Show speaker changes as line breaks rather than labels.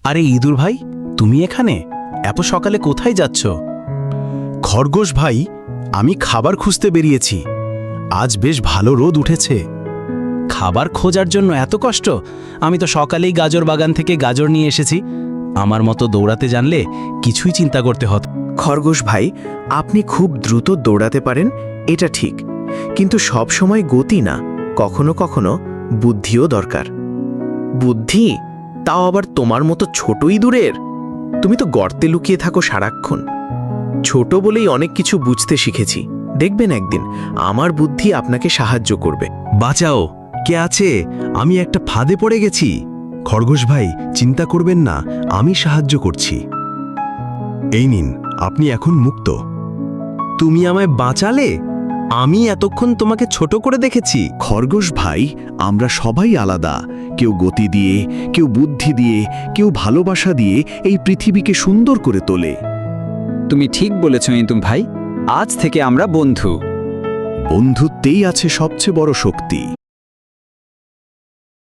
আরে ইঁদুর ভাই, তুমি এখানে এত সকালে কোথায় যাচ্ছ? খরগোশ ভাই, আমি খাবার খুঁজতে বেরিয়েছি। আজ বেশ ভালো রোদ উঠেছে। খাবার খোঁজার জন্য এত কষ্ট? আমি তো সকালেই গাজর বাগান থেকে গাজর নিয়ে এসেছি। আমার মতো দৌড়াতে জানলে কিছুই চিন্তা করতে হতো।
খরগোশ ভাই, আপনি খুব দ্রুত দৌড়াতে পারেন, এটা ঠিক, কিন্তু সব সময় গতি না, কখনো কখনো বুদ্ধিও দরকার। বুদ্ধি? তাও আবার তোমার মতো ছোট ইঁদুরের? তুমি তো গর্তে লুকিয়ে থাকো সারাক্ষণ। ছোট বলেই অনেক কিছু বুঝতে শিখেছি, দেখবেন একদিন আমার বুদ্ধি আপনাকে সাহায্য করবে।
বাঁচাও, কে আছে? আমি একটা ফাঁদে পড়ে গেছি। খরগোশ ভাই, চিন্তা করবেন না, আমি সাহায্য করছি। এই নিন, আপনি এখন মুক্ত। তুমি আমায় বাঁচালে? আমি এতক্ষণ তোমাকে ছোট করে দেখেছি।
খরগোশ ভাই, আমরা সবাই আলাদা, কেউ গতি দিয়ে, কেউ বুদ্ধি দিয়ে, কেউ ভালোবাসা দিয়ে এই পৃথিবীকে সুন্দর করে তোলে।
তুমি ঠিক বলেছ ইঁতুম ভাই, আজ থেকে আমরা বন্ধু।
বন্ধুত্বেই আছে সবচেয়ে বড় শক্তি।